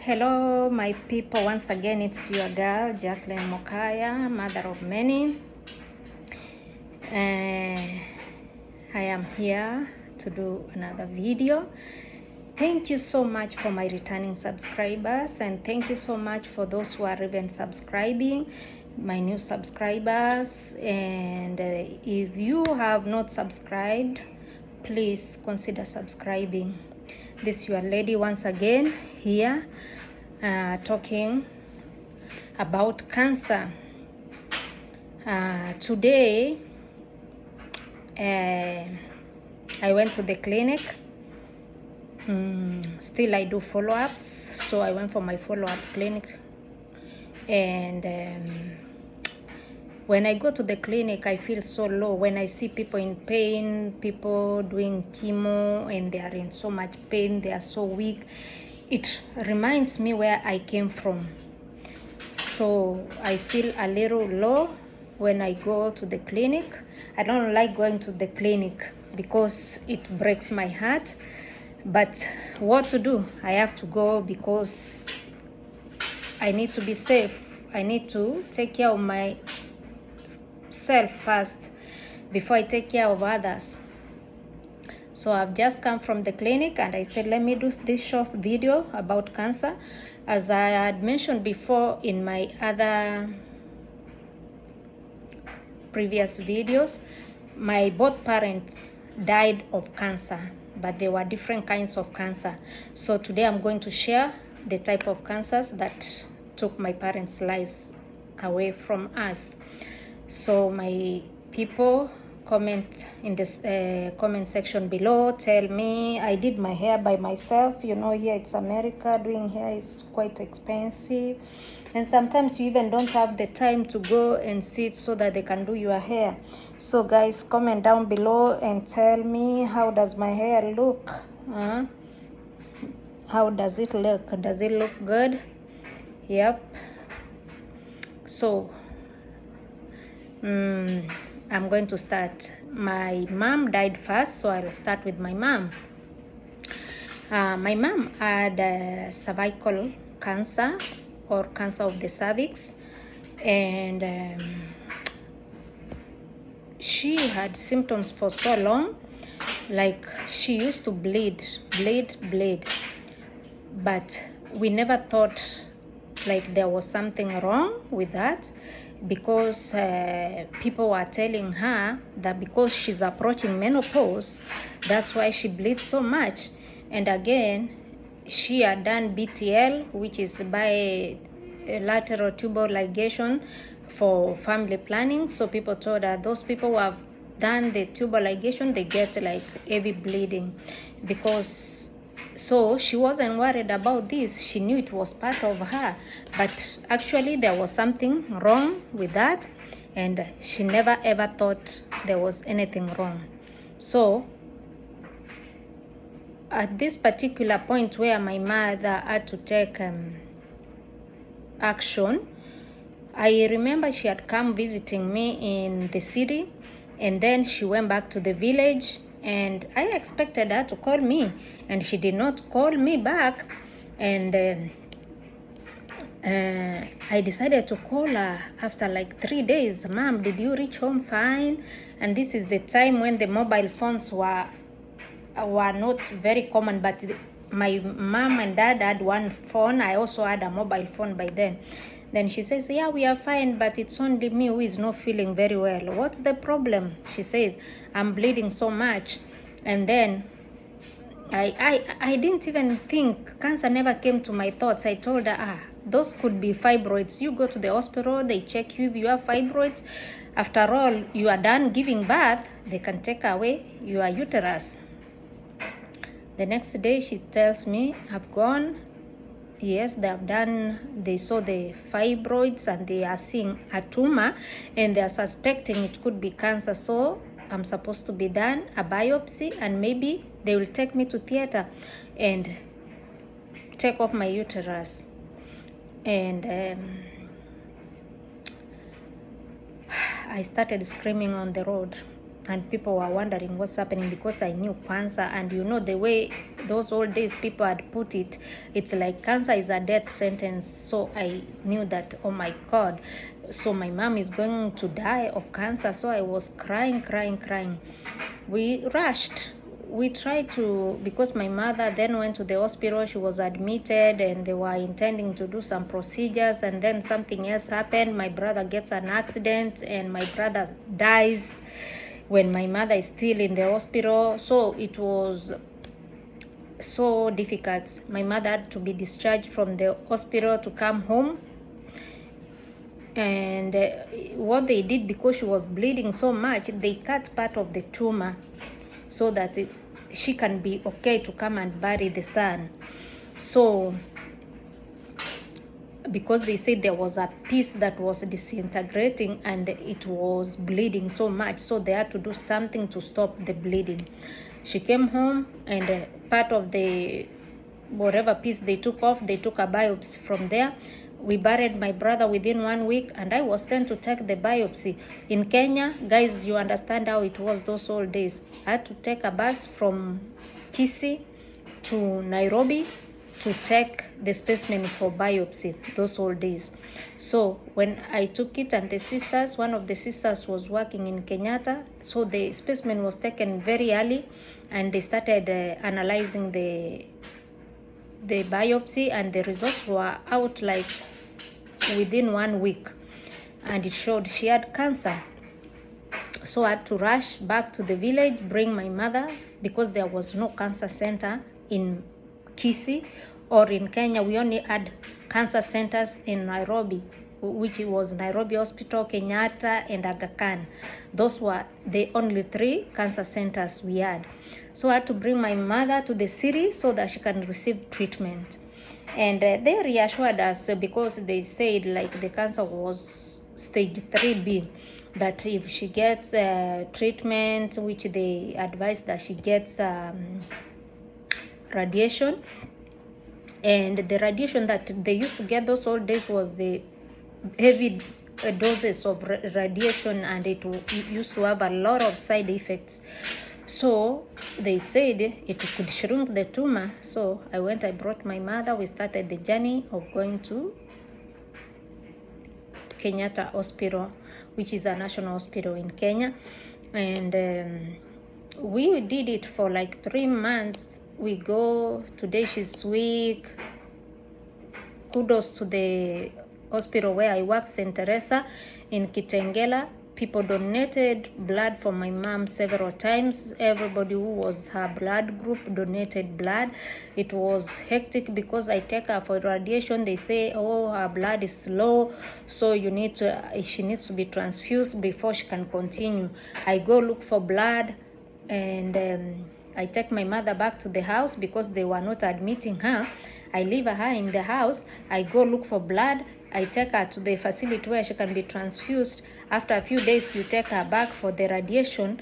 Hello my people, once again it's your girl Jacqueline Mokaya, mother of many. I am here to do another video. Thank you so much for my returning subscribers, and thank you so much for those who are even subscribing, my new subscribers. And if you have not subscribed, please consider subscribing. This is your lady once again here, talking about cancer. Today I went to the clinic. Still I do follow-ups, so I went for my follow-up clinic. And when I go to the clinic, I feel so low. When I see people in pain, people doing chemo, and they are in so much pain, they are so weak, it reminds me where I came from. So I feel a little low when I go to the clinic. I don't like going to the clinic because it breaks my heart. But what to do? I have to go because I need to be safe. I need to take care of myself first before I take care of others. So I've just come from the clinic, and I said, let me do this short video about cancer. As I had mentioned before in my other previous videos, my both parents died of cancer, but they were different kinds of cancer. So today I'm going to share the type of cancers that took my parents' lives away from us. So my people, comment in this comment section below. Tell me. I did my hair by myself. You know, here it's America. Doing hair is quite expensive, and sometimes you even don't have the time to go and sit so that they can do your hair. So guys, comment down below and tell me, how does my hair look? How does it look? Does it look good? Yep. So I'm going to start. My mom died first, so I'll start with my mom. My mom had cervical cancer, or cancer of the cervix, and she had symptoms for so long, like she used to bleed, but we never thought like there was something wrong with that, because people were telling her that because she's approaching menopause, that's why she bleeds so much. And again, she had done BTL, which is bilateral tubal ligation, for family planning. So people told her those people who have done the tubal ligation, they get like heavy bleeding. Because so she wasn't worried about this. She knew it was part of her, but actually there was something wrong with that, and she never ever thought there was anything wrong. So at this particular point where my mother had to take action, I remember she had come visiting me in the city, and then she went back to the village, and I expected her to call me, and she did not call me back. And I decided to call her after like 3 days. Mom, did you reach home fine? And this is the time when the mobile phones were not very common, but my mom and dad had one phone. I also had a mobile phone by then. Then she says, yeah, we are fine, but it's only me who is not feeling very well. What's the problem? She says, I'm bleeding so much. And then I didn't even think, cancer never came to my thoughts. I told her, those could be fibroids. You go to the hospital, they check you if you have fibroids. After all, you are done giving birth, they can take away your uterus. The next day she tells me, I've gone. Yes, they saw the fibroids, and they are seeing a tumor, and they are suspecting it could be cancer. So I'm supposed to be done a biopsy, and maybe they will take me to theater and take off my uterus. And I started screaming on the road, and people were wondering what's happening, because I knew cancer, and you know the way those old days people had put it, it's like cancer is a death sentence. So I knew that, oh my God, so my mom is going to die of cancer. So I was crying. We rushed. We tried to, because my mother then went to the hospital, she was admitted and they were intending to do some procedures, and then something else happened. My brother gets an accident and my brother dies when my mother is still in the hospital. So it was so difficult. My mother had to be discharged from the hospital to come home. And what they did, because she was bleeding so much, they cut part of the tumor so that she can be okay to come and bury the son. So because they said there was a piece that was disintegrating and it was bleeding so much, so they had to do something to stop the bleeding. She came home and part of the whatever piece they took off, they took a biopsy from there. We buried my brother within 1 week, and I was sent to take the biopsy. In Kenya, guys, you understand how it was those old days. I had to take a bus from Kisii to Nairobi to take the specimen for biopsy those old days. So when I took it, and the sisters, one of the sisters was working in Kenyatta, so the specimen was taken very early, and they started analyzing the biopsy, and the results were out like within 1 week, and it showed she had cancer. So I had to rush back to the village, bring my mother, because there was no cancer center in Kisii, or in Kenya we only had cancer centers in Nairobi, which was Nairobi Hospital, Kenyatta, and Aga Khan. Those were the only 3 cancer centers we had. So I had to bring my mother to the city so that she can receive treatment. And they reassured us, because they said like the cancer was stage 3B, that if she gets treatment, which they advised that she gets radiation, and the radiation that they used to get those old days was the heavy doses of radiation, and it used to have a lot of side effects. So they said it could shrink the tumor. So I brought my mother. We started the journey of going to Kenyatta Hospital, which is a national hospital in Kenya. And we did it for like 3 months. We go, today she's weak. Kudos to the hospital where I work, St. Teresa in Kitengela. People donated blood for my mom several times. Everybody who was her blood group donated blood. It was hectic because I take her for radiation. They say, oh, her blood is low, so she needs to be transfused before she can continue. I go look for blood, and I take my mother back to the house because they were not admitting her. I leave her in the house. I go look for blood. I take her to the facility where she can be transfused. After a few days, you take her back for the radiation.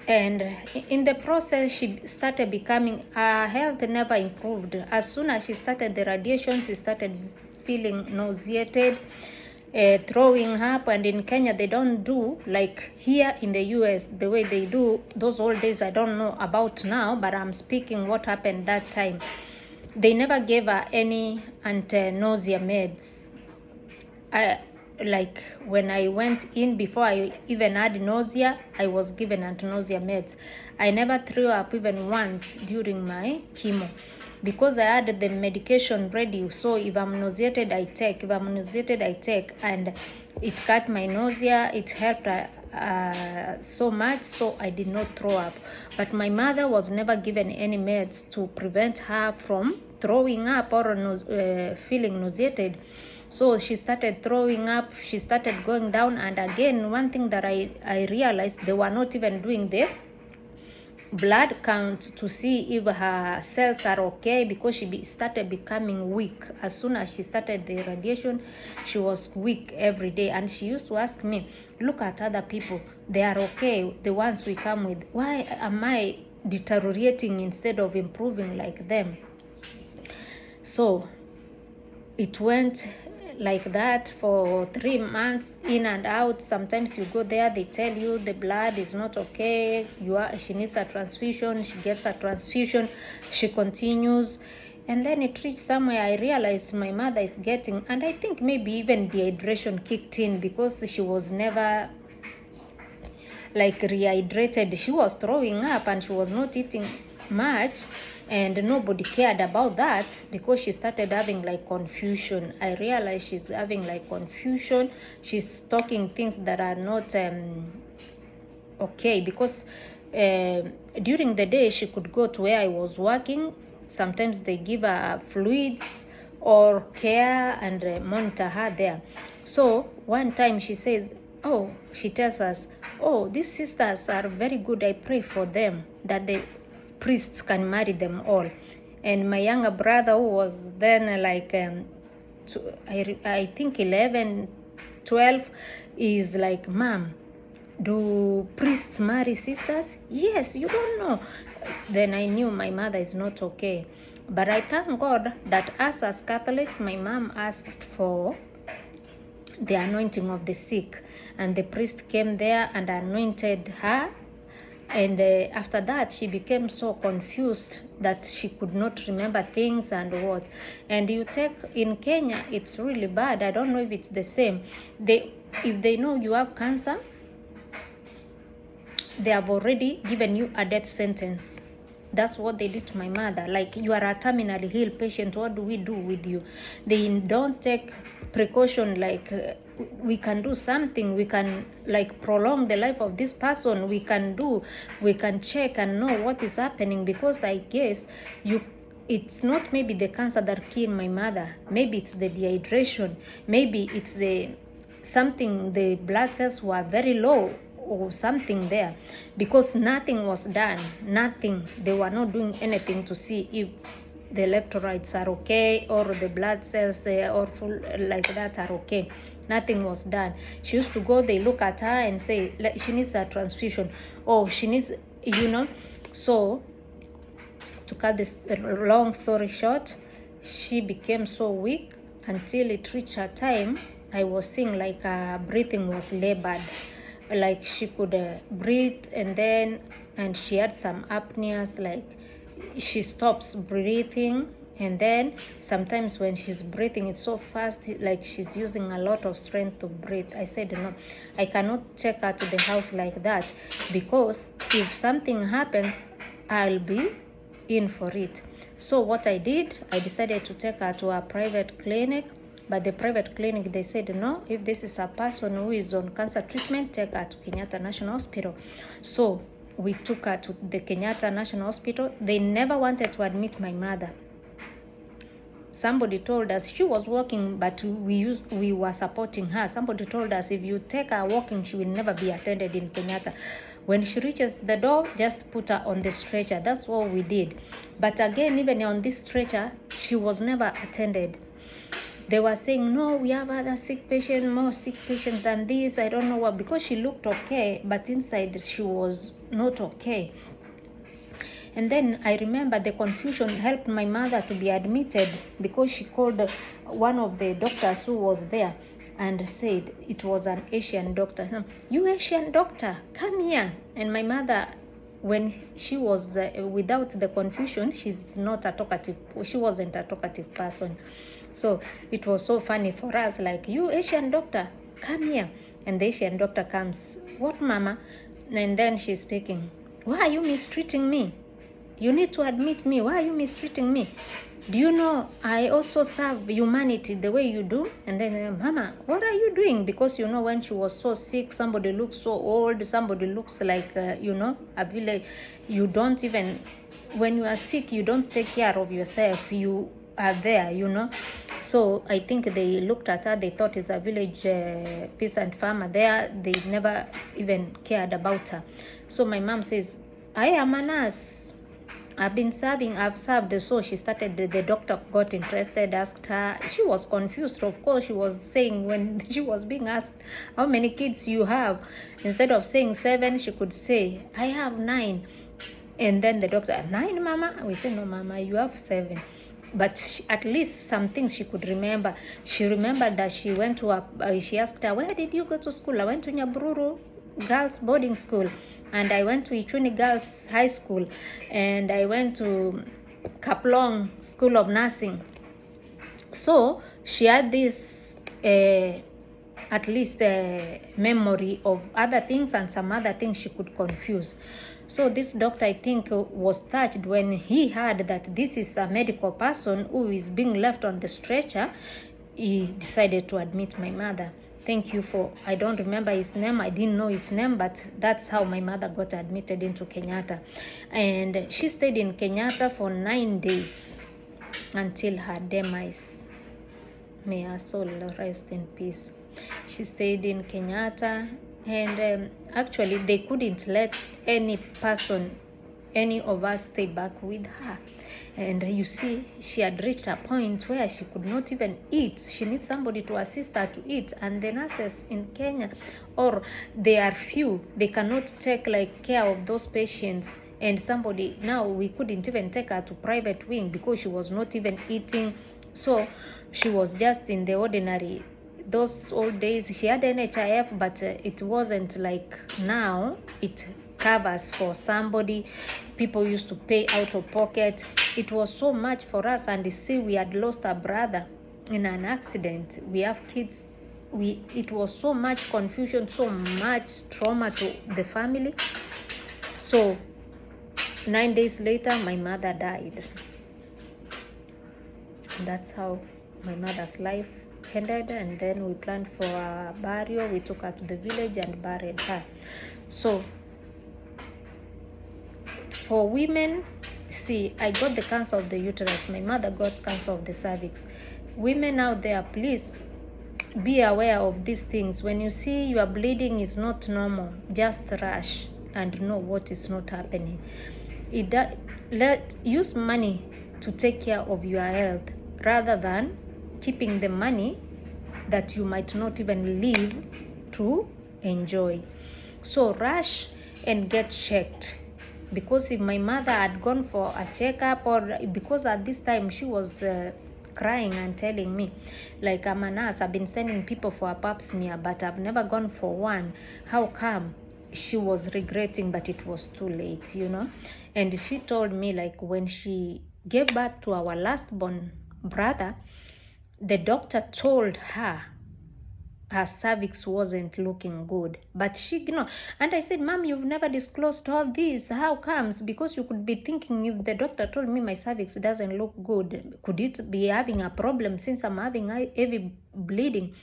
And in the process, she started becoming, her health never improved. As soon as she started the radiation, she started feeling nauseated, throwing up. And in Kenya, they don't do like here in the US, the way they do those old days. I don't know about now, but I'm speaking what happened that time. They never gave her any anti-nausea meds. Like when I went in, before I even had nausea, I was given anti-nausea meds. I never threw up even once during my chemo because I had the medication ready. So if I'm nauseated, I take. And it cut my nausea. It helped so much, so I did not throw up. But my mother was never given any meds to prevent her from throwing up or feeling nauseated. So she started throwing up, she started going down. And again, one thing that I realized, they were not even doing the blood count to see if her cells are okay, because she started becoming weak. As soon as she started the radiation, she was weak every day. And she used to ask me, look at other people, they are okay, the ones we come with. Why am I deteriorating instead of improving like them? So it went like that for 3 months, in and out. Sometimes you go there, they tell you the blood is not okay, she needs a transfusion, she gets a transfusion, she continues. And then it reached somewhere, I realized my mother is getting, and I think maybe even dehydration kicked in, because she was never like rehydrated. She was throwing up and she was not eating much, and nobody cared about that because she started having like confusion. I realized she's having like confusion. She's talking things that are not okay, because during the day she could go to where I was working. Sometimes they give her fluids or care and monitor her there. So one time she says, oh, she tells us, oh, these sisters are very good, I pray for them that the priests can marry them all. And my younger brother, who was then like I think 11, 12, is like, Mom, do priests marry sisters? Yes, you don't know. Then I knew my mother is not okay. But I thank God that us as Catholics, my mom asked for the anointing of the sick, and the priest came there and anointed her. And after that, she became so confused that she could not remember things and what. And you take in Kenya, it's really bad. I don't know if it's the same. If they know you have cancer, they have already given you a death sentence. That's what they did to my mother. Like, you are a terminally ill patient, what do we do with you? They don't take precaution, like we can do something, we can like prolong the life of this person, we can check and know what is happening, because I guess it's not maybe the cancer that killed my mother, maybe it's the dehydration, maybe it's the blood cells were very low or something there, because nothing was done. They were not doing anything to see if the electrolytes are okay or the blood cells or full like that are okay. Nothing was done. She used to go, they look at her and say she needs a transfusion, or she needs, so to cut this long story short, she became so weak until it reached her time. I was seeing like her breathing was labored, like she could breathe, and she had some apneas, like she stops breathing, and then sometimes when she's breathing it's so fast, like she's using a lot of strength to breathe. I said, no, I cannot take her to the house like that, because if something happens, I'll be in for it. So what I did, I decided to take her to a private clinic. But the private clinic, they said, no, if this is a person who is on cancer treatment, take her to Kenyatta National Hospital. So we took her to the Kenyatta National Hospital. They never wanted to admit my mother. Somebody told us, she was walking, but we were supporting her. Somebody told us, if you take her walking, she will never be attended in Kenyatta. When she reaches the door, just put her on the stretcher. That's what we did. But again, even on this stretcher, she was never attended. They were saying, no, we have other sick patients, more sick patients than this. I don't know what, because she looked okay, but inside she was not okay. And then I remember the confusion helped my mother to be admitted, because she called one of the doctors who was there and said, it was an Asian doctor. You Asian doctor, come here. And my mother, when she was without the confusion, she wasn't a talkative person. So it was so funny for us, like, you Asian doctor, come here. And the Asian doctor comes, what, mama? And then she's speaking, why are you mistreating me? You need to admit me. Why are you mistreating me? Do you know I also serve humanity the way you do? And then, mama, what are you doing? Because, when she was so sick, somebody looks so old, somebody looks like, a village. You don't even, when you are sick, you don't take care of yourself. You are there, So I think they looked at her, they thought it's a village peasant farmer there. They never even cared about her. So my mom says, I am a nurse. I've served. So she started, the doctor got interested, asked her. She was confused, of course. She was saying, when she was being asked, how many kids you have? Instead of saying 7, she could say, I have 9. And then the doctor, 9, mama? We said, no, mama, you have 7. but at least some things she could remember. She remembered that she went to she asked her, where did you go to school? I went to Nyabururu Girls Boarding School, and I went to Ichuni Girls High School, and I went to Kaplong School of Nursing. So she had this at least memory of other things, and some other things she could confuse. So this doctor, I think, was touched when he heard that this is a medical person who is being left on the stretcher. He decided to admit my mother. Thank you for, I don't remember his name, I didn't know his name, but that's how my mother got admitted into Kenyatta. And she stayed in Kenyatta for 9 days until her demise. May her soul rest in peace. She stayed in Kenyatta, and actually they couldn't let any person, any of us, stay back with her. And you see, she had reached a point where she could not even eat. She needs somebody to assist her to eat. And the nurses in Kenya, or they are few, they cannot take like care of those patients. And somebody, now we couldn't even take her to private wing because she was not even eating. So she was just in the ordinary. Those old days, she had NHIF, but it wasn't like now. It covers for somebody. People used to pay out of pocket. It was so much for us. And you see, we had lost a brother in an accident. We have kids. It was so much confusion, so much trauma to the family. So 9 days later, my mother died. That's how my mother's life ended. And then we planned for a burial. We took her to the village and buried her. So for women, see, I got the cancer of the uterus. My mother got cancer of the cervix. Women out there, please be aware of these things. When you see your bleeding is not normal, just rush and know what is not happening. Use money to take care of your health rather than keeping the money that you might not even live to enjoy. So rush and get checked. Because if my mother had gone for a checkup, or because at this time she was crying and telling me, like, I'm a nurse, I've been sending people for a pap smear, but I've never gone for one. How come? She was regretting, but it was too late, you know. And she told me, like, when she gave birth to our last born brother, the doctor told her cervix wasn't looking good, but she ignored. And I said, Mom, you've never disclosed all this. How comes? Because you could be thinking, if the doctor told me my cervix doesn't look good, could it be having a problem since I'm having heavy bleeding?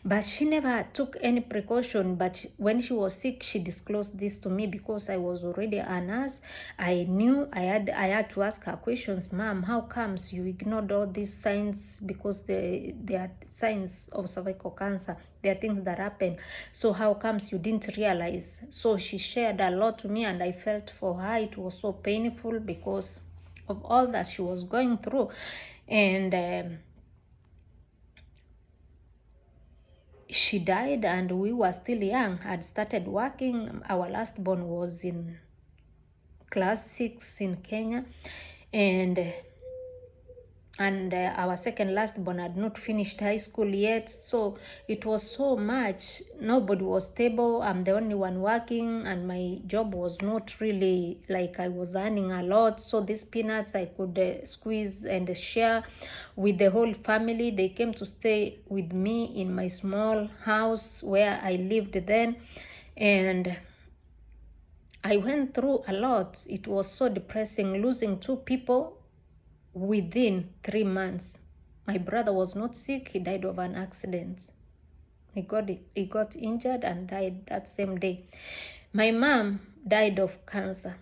But she never took any precaution. But when she was sick, she disclosed this to me because I was already a nurse. I knew I had to ask her questions. Mom, how comes you ignored all these signs? Because they are signs of cervical cancer. There are things that happen. So how comes you didn't realize? So she shared a lot to me, and I felt for her. It was so painful because of all that she was going through. And she died, and we were still young. I'd started working. Our last born was in class 6 in Kenya, and our second last born had not finished high school yet. So it was so much. Nobody was stable. I'm the only one working, and my job was not really like I was earning a lot. So these peanuts I could squeeze and share with the whole family. They came to stay with me in my small house where I lived then, and I went through a lot. It was so depressing, losing 2 people within 3 months. My brother was not sick. He died of an accident. He got injured and died that same day. My mom died of cancer,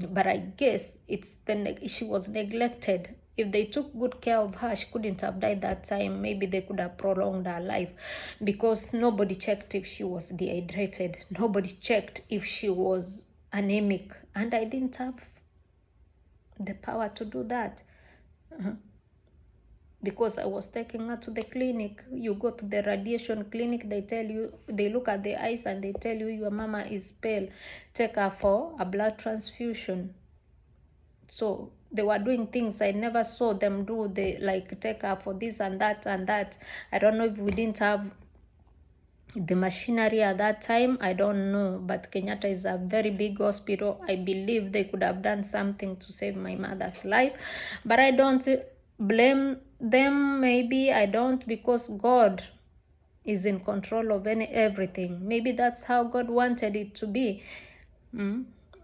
but I guess she was neglected. If they took good care of her, she couldn't have died that time. Maybe they could have prolonged her life, because nobody checked if she was dehydrated. Nobody checked if she was anemic, and I didn't have the power to do that. Because I was taking her to the clinic. You go to the radiation clinic, they tell you, they look at the eyes and they tell you, your mama is pale, take her for a blood transfusion. So They were doing things I never saw them do. They like take her for this and that and that. I don't know if we didn't have the machinery at that time, I don't know, but Kenyatta is a very big hospital. I believe they could have done something to save my mother's life, but I don't blame them. Maybe I don't, because God is in control of everything. Maybe that's how God wanted it to be.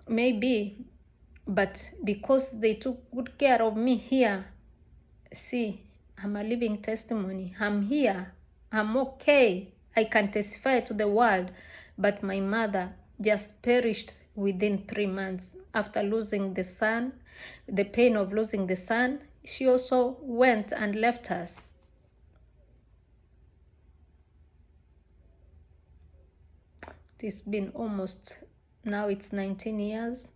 Maybe, but because they took good care of me here, see, I'm a living testimony. I'm here, I'm okay, I can testify to the world. But my mother just perished within 3 months after losing the son, the pain of losing the son. She also went and left us. It's been almost, now it's 19 years,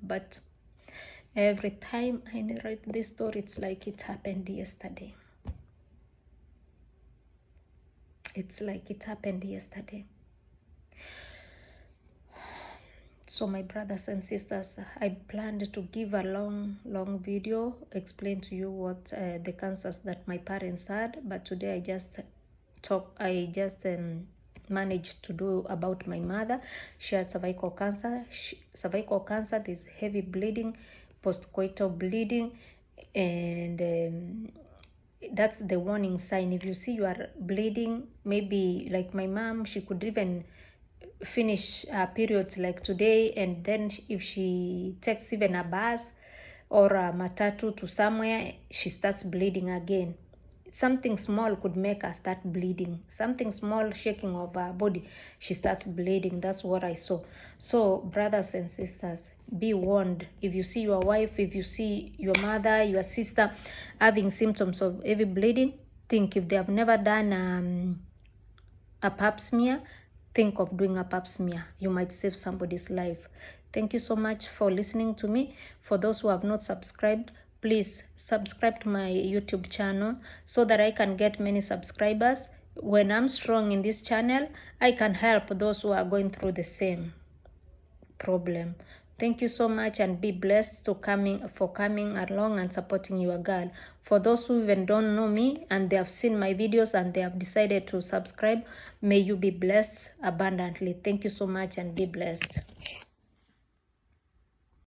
but every time I narrate this story, it's like it happened yesterday. It's like it happened yesterday. So my brothers and sisters, I planned to give a long video, explain to you what the cancers that my parents had, but today I just managed to do about my mother. She had cervical cancer. Cervical cancer, there's heavy bleeding, postcoital bleeding, and that's the warning sign. If you see you are bleeding, maybe like my mom, she could even finish her periods like today, and then if she takes even a bus or a matatu to somewhere, she starts bleeding again. Something small could make her start bleeding. Something small shaking of her body, she starts bleeding. That's what I saw. So brothers and sisters, be warned. If you see your wife, if you see your mother, your sister having symptoms of heavy bleeding, think if they have never done a pap smear, think of doing a pap smear. You might save somebody's life. Thank you so much for listening to me. For those who have not subscribed, please subscribe to my YouTube channel so that I can get many subscribers. When I'm strong in this channel, I can help those who are going through the same problem. Thank you so much, and be blessed for coming along and supporting your girl. For those who even don't know me and they have seen my videos and they have decided to subscribe, may you be blessed abundantly. Thank you so much, and be blessed.